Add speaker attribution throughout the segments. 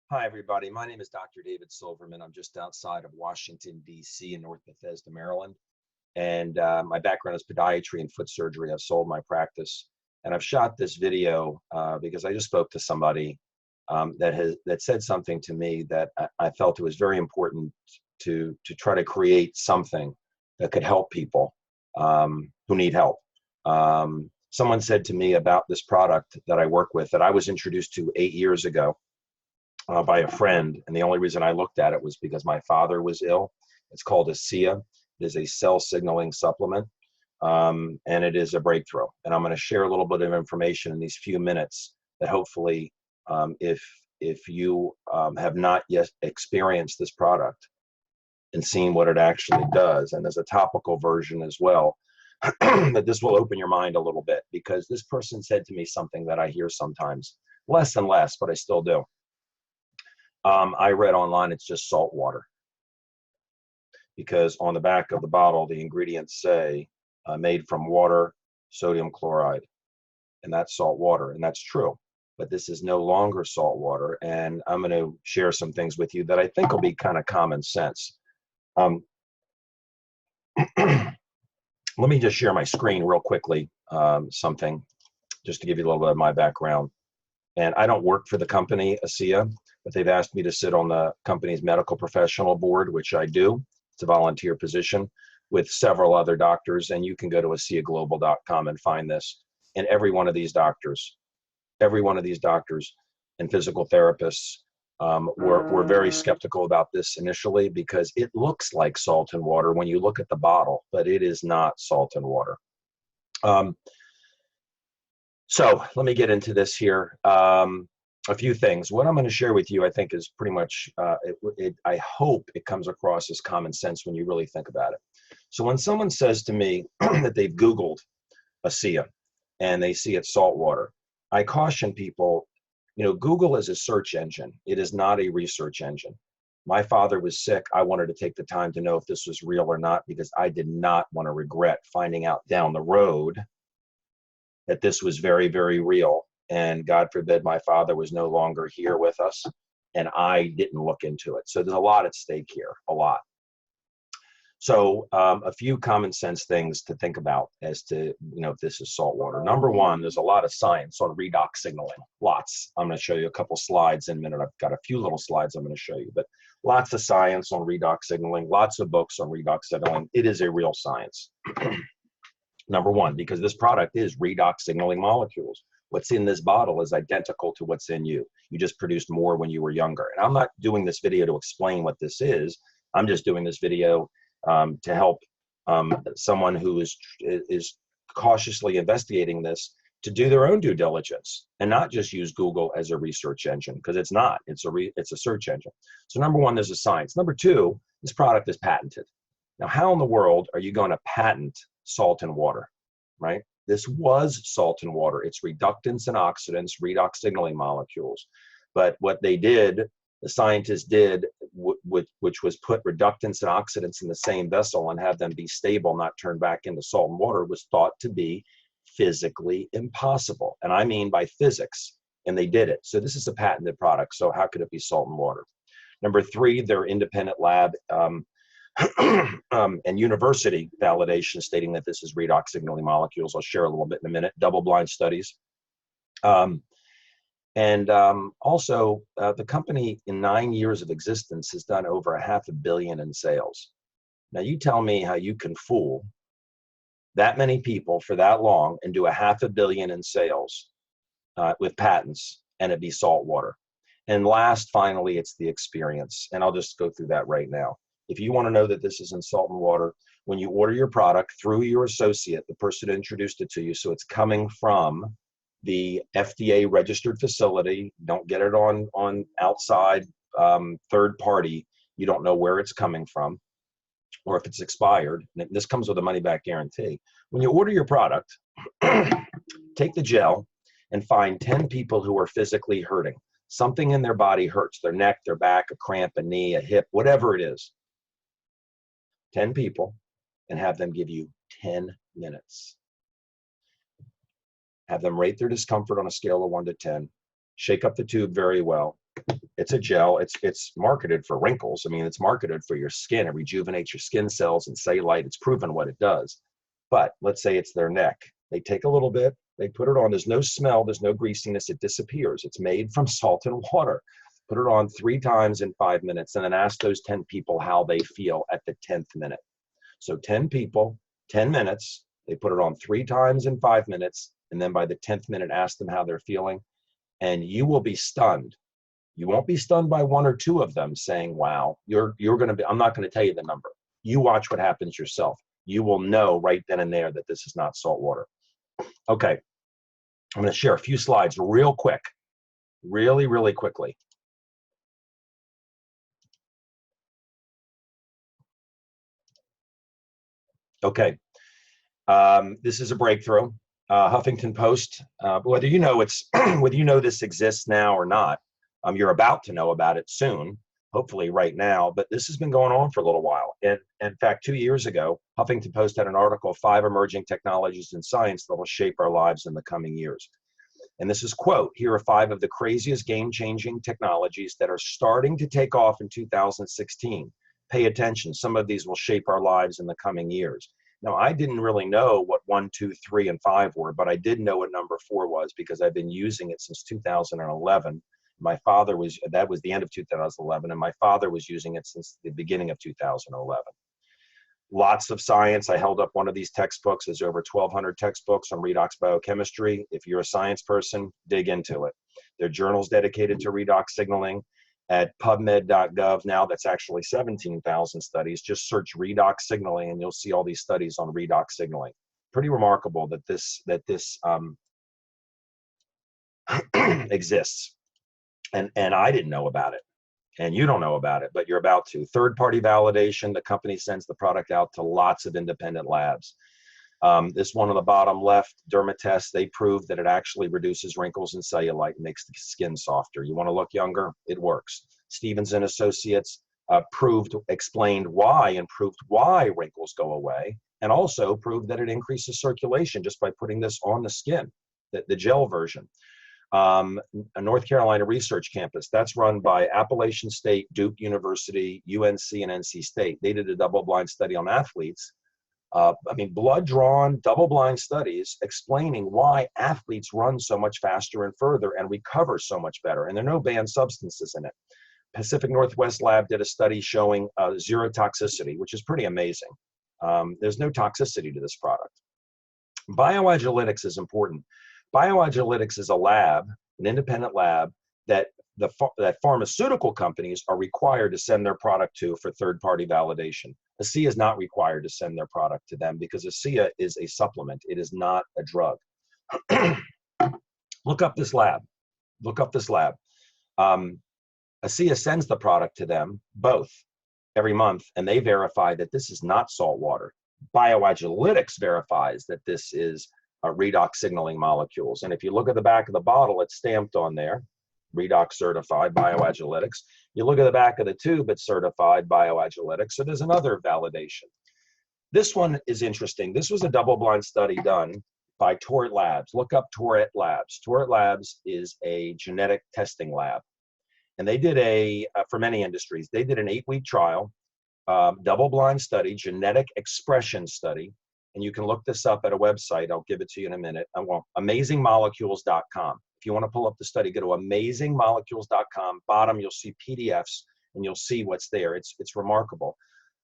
Speaker 1: Hi, everybody. My name is Dr. David Silverman. I'm just outside of Washington, D.C. in North Bethesda, Maryland. And my background is podiatry and foot surgery. I've sold my practice. And I've shot this video because I just spoke to somebody that said something to me that I felt it was very important to try to create something that could help people who need help. Someone said to me about this product that I work with that I was introduced to 8 years ago by a friend, and the only reason I looked at it was because my father was ill. It's called Asea. It is a cell signaling supplement, and it is a breakthrough. And I'm going to share a little bit of information in these few minutes that hopefully, if you have not yet experienced this product and seen what it actually does, and there's a topical version as well, that this will open your mind a little bit, because this person said to me something that I hear sometimes, less and less, but I still do. I read online it's just salt water, because on the back of the bottle, the ingredients say made from water, sodium chloride, and that's salt water, and that's true. But this is no longer salt water, and I'm going to share some things with you that I think will be kind of common sense. Let me just share my screen real quickly, something, just to give you a little bit of my background. And I don't work for the company, Asea, but they've asked me to sit on the company's medical professional board, which I do. It's a volunteer position with several other doctors, and you can go to aseaglobal.com and find this. And every one of these doctors and physical therapists were very skeptical about this initially, because it looks like salt and water when you look at the bottle, but it is not salt and water. So let me get into this here. A few things. What I'm going to share with you, I think, is pretty much, I hope it comes across as common sense when you really think about it. So when someone says to me that they've Googled Asea and they see it's salt water, I caution people, Google is a search engine. It is not a research engine. My father was sick. I wanted to take the time to know if this was real or not, because I did not want to regret finding out down the road that this was very, very real. And God forbid my father was no longer here with us, and I didn't look into it. So there's a lot at stake here, a lot. So a few common sense things to think about as to, if this is salt water. Number one, there's a lot of science on redox signaling, lots. I'm going to show you a couple slides in a minute. I've got a few little slides I'm going to show you, but lots of science on redox signaling, lots of books on redox signaling. It is a real science. Number one, because this product is redox signaling molecules. What's in this bottle is identical to what's in you. You just produced more when you were younger. And I'm not doing this video to explain what this is. I'm just doing this video to help someone who is cautiously investigating this to do their own due diligence and not just use Google as a research engine, because it's not. It's a search engine. So number one, there's a science. Number two, this product is patented. Now, how in the world are you going to patent salt and water, right? This was salt and water. It's reductants and oxidants, redox signaling molecules. But what they did, the scientists did, which was put reductants and oxidants in the same vessel and have them be stable, not turn back into salt and water, was thought to be physically impossible. And I mean by physics, and they did it. So this is a patented product. So how could it be salt and water? Number three, their independent lab and university validation stating that this is redox signaling molecules. I'll share a little bit in a minute. Double-blind studies. Also, the company in 9 years of existence has done over $500 million in sales. Now, you tell me how you can fool that many people for that long and do $500 million in sales with patents and it be salt water. And last, finally, it's the experience. And I'll just go through that right now. If you want to know that this isn't salt and water, when you order your product through your associate, the person who introduced it to you, so it's coming from the FDA registered facility, don't get it on outside third party, you don't know where it's coming from or if it's expired. And this comes with a money back guarantee. When you order your product, take the gel and find 10 people who are physically hurting. Something in their body hurts, their neck, their back, a cramp, a knee, a hip, whatever it is. 10 people, and have them give you 10 minutes. Have them rate their discomfort on a scale of 1 to 10. Shake up the tube very well. It's a gel. It's marketed for wrinkles. I mean, it's marketed for your skin. It rejuvenates your skin cells and cellulite. It's proven what it does. But let's say it's their neck. They take a little bit, they put it on. There's no smell, there's no greasiness. It disappears. It's made from salt and water. Put it on 3 times in 5 minutes, and then ask those 10 people how they feel at the 10th minute. So 10 people, 10 minutes. They put it on 3 times in 5 minutes, and then by the 10th minute, ask them how they're feeling, and you will be stunned. You won't be stunned by 1 or 2 of them saying, wow. You're going to be, I'm not going to tell you the number. You watch what happens yourself. You will know right then and there that this is not salt water. Okay, I'm going to share a few slides real quick, really, really quickly. Okay, this is a breakthrough. Huffington Post, whether you know whether you know this exists now or not, you're about to know about it soon, hopefully right now, but this has been going on for a little while. And in fact, 2 years ago, Huffington Post had an article, 5 emerging technologies in science that will shape our lives in the coming years. And this is, quote, here are 5 of the craziest game-changing technologies that are starting to take off in 2016. Pay attention. Some of these will shape our lives in the coming years. Now, I didn't really know what 1, 2, 3, and 5 were, but I did know what number 4 was because I've been using it since 2011. My father was, that was the end of 2011, and my father was using it since the beginning of 2011. Lots of science. I held up one of these textbooks. There's over 1,200 textbooks on redox biochemistry. If you're a science person, dig into it. There are journals dedicated to redox signaling. At PubMed.gov now, that's actually 17,000 studies. Just search redox signaling and you'll see all these studies on redox signaling. Pretty remarkable that this exists. And I didn't know about it. And you don't know about it, but you're about to. Third-party validation, the company sends the product out to lots of independent labs. This one on the bottom left, Dermatest, they proved that it actually reduces wrinkles and cellulite and makes the skin softer. You want to look younger? It works. Stevens and Associates explained why and proved why wrinkles go away, and also proved that it increases circulation just by putting this on the skin, the gel version. A North Carolina research campus that's run by Appalachian State, Duke University, UNC, and NC State. They did a double-blind study on athletes. Blood-drawn, double-blind studies explaining why athletes run so much faster and further and recover so much better. And there are no banned substances in it. Pacific Northwest Lab did a study showing 0 toxicity, which is pretty amazing. There's no toxicity to this product. Bioagilitics is important. Bioagilitics is a lab, an independent lab, that pharmaceutical companies are required to send their product to for third-party validation. Asea is not required to send their product to them because Asea is a supplement. It is not a drug. Look up this lab. Look up this lab. Asea sends the product to them, both, every month, and they verify that this is not salt water. Bioagilitics verifies that this is redox signaling molecules. And if you look at the back of the bottle, it's stamped on there, redox certified bioagilitics. You look at the back of the tube, it's certified bioagilitics. So there's another validation. This one is interesting. This was a double-blind study done by Torit Labs. Look up Torit Labs. Torit Labs is a genetic testing lab. And they did for many industries, they did an 8-week trial, double-blind study, genetic expression study. And you can look this up at a website. I'll give it to you in a minute. amazingmolecules.com. If you want to pull up the study, go to amazingmolecules.com. Bottom, you'll see PDFs, and you'll see what's there. It's remarkable.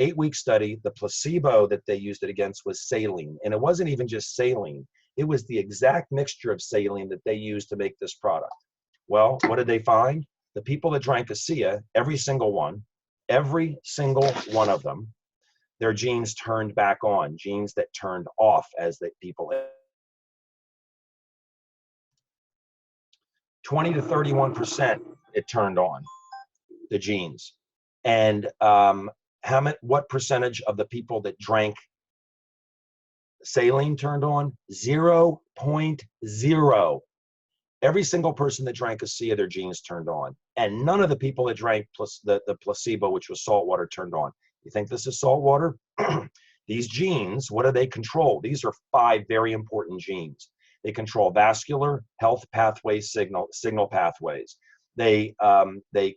Speaker 1: 8-week study. The placebo that they used it against was saline. And it wasn't even just saline. It was the exact mixture of saline that they used to make this product. Well, what did they find? The people that drank Asea, every single one of them, their genes turned back on, genes that turned off as the people. 20 to 31% it turned on, the genes. And what percentage of the people that drank saline turned on? 0.0. Every single person that drank Asea, their genes turned on. And none of the people that drank the placebo, which was salt water, turned on. You think this is salt water? These genes, what do they control? These are 5 very important genes. They control vascular health pathways, signal pathways. They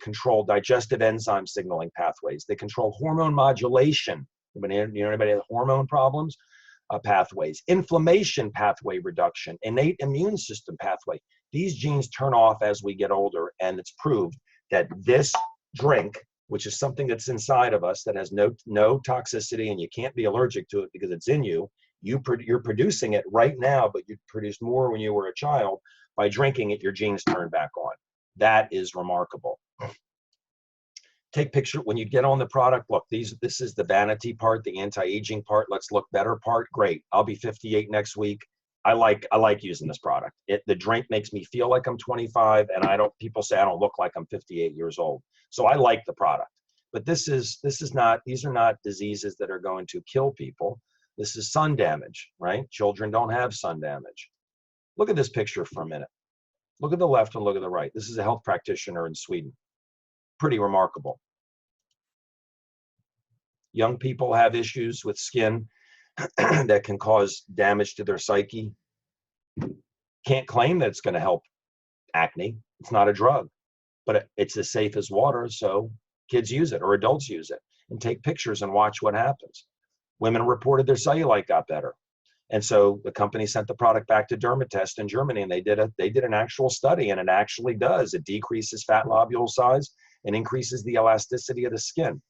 Speaker 1: control digestive enzyme signaling pathways. They control hormone modulation. Anybody have hormone problems? Pathways, inflammation pathway reduction, innate immune system pathway. These genes turn off as we get older, and it's proved that this drink, which is something that's inside of us that has no toxicity, and you can't be allergic to it because it's in you. You're producing it right now, but you produced more when you were a child. By drinking it, your genes turn back on. That is remarkable. Take picture when you get on the product. Look, this is the vanity part, the anti-aging part. Let's look better part. Great. I'll be 58 next week. I like using this product. The drink makes me feel like I'm 25, and people say I don't look like I'm 58 years old. So I like the product. But these are not diseases that are going to kill people. This is sun damage, right? Children don't have sun damage. Look at this picture for a minute. Look at the left and look at the right. This is a health practitioner in Sweden. Pretty remarkable. Young people have issues with skin that can cause damage to their psyche. Can't claim that it's going to help acne. It's not a drug, but it's as safe as water. So kids use it or adults use it and take pictures and watch what happens. Women reported their cellulite got better. And so the company sent the product back to Dermatest in Germany, and they did an actual study, and it actually does. It decreases fat lobule size and increases the elasticity of the skin.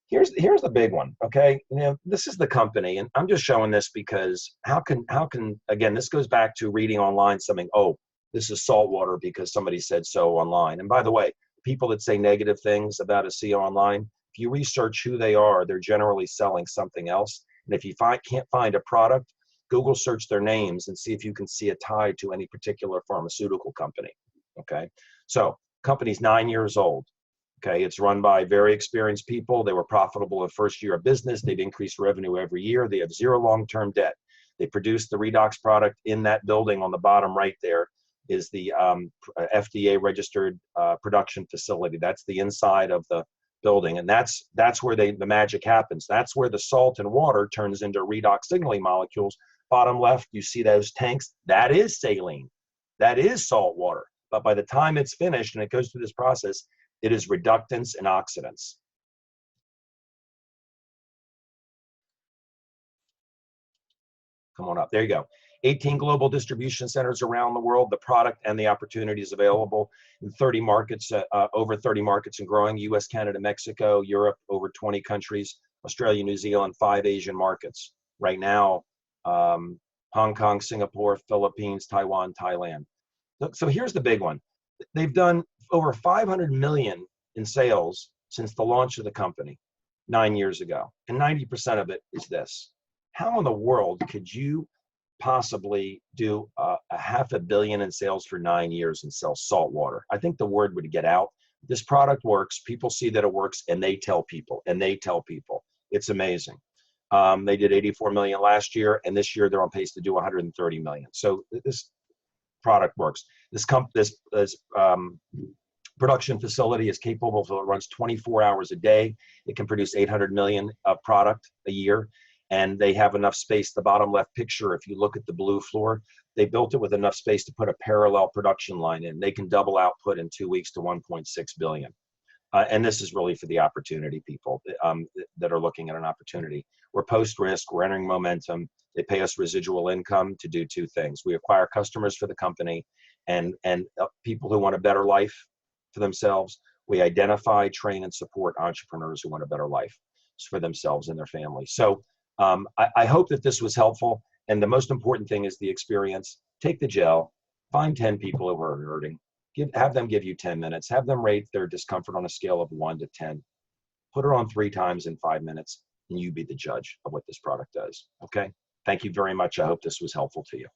Speaker 1: Here's the big one, okay? This is the company, and I'm just showing this because how can again, this goes back to reading online something, oh, this is Saltwater because somebody said so online. And by the way, people that say negative things about Asea online, if you research who they are, they're generally selling something else. And if you can't find a product, Google search their names and see if you can see a tie to any particular pharmaceutical company, okay? So company's 9 years old, okay? It's run by very experienced people. They were profitable in first year of business. They've increased revenue every year. They have zero long-term debt. They produce the redox product in that building on the bottom right there is the FDA registered production facility. That's the inside of the building, and that's where the magic happens. That's where the salt and water turns into redox-signaling molecules. Bottom left, you see those tanks. That is saline. That is salt water. But by the time it's finished and it goes through this process, it is reductants and oxidants. Come on up. There you go. 18 global distribution centers around the world. The product and the opportunities available in 30 markets, over 30 markets and growing. US, Canada, Mexico, Europe, over 20 countries, Australia, New Zealand, 5 Asian markets. Right now, Hong Kong, Singapore, Philippines, Taiwan, Thailand. So here's the big one. They've done over 500 million in sales since the launch of the company 9 years ago. And 90% of it is this. How in the world could you possibly do a $500 million in sales for 9 years and sell salt water? I think the word would get out. This product works. People see that it works, and they tell people, and they tell people. It's amazing. They did 84 million last year, and this year they're on pace to do 130 million. So this product works. This production facility is capable, so it runs 24 hours a day. It can produce 800 million of product a year, and they have enough space. The bottom left picture, if you look at the blue floor, they built it with enough space to put a parallel production line in. They can double output in 2 weeks to 1.6 billion. And this is really for the opportunity people that are looking at an opportunity. We're post-risk, we're entering momentum. They pay us residual income to do two things. We acquire customers for the company and people who want a better life for themselves. We identify, train, and support entrepreneurs who want a better life for themselves and their families. So I hope that this was helpful. And the most important thing is the experience. Take the gel, find 10 people who are hurting. Have them give you 10 minutes. Have them rate their discomfort on a scale of 1 to 10. Put it on 3 times in 5 minutes, and you be the judge of what this product does. Okay? Thank you very much. I hope this was helpful to you.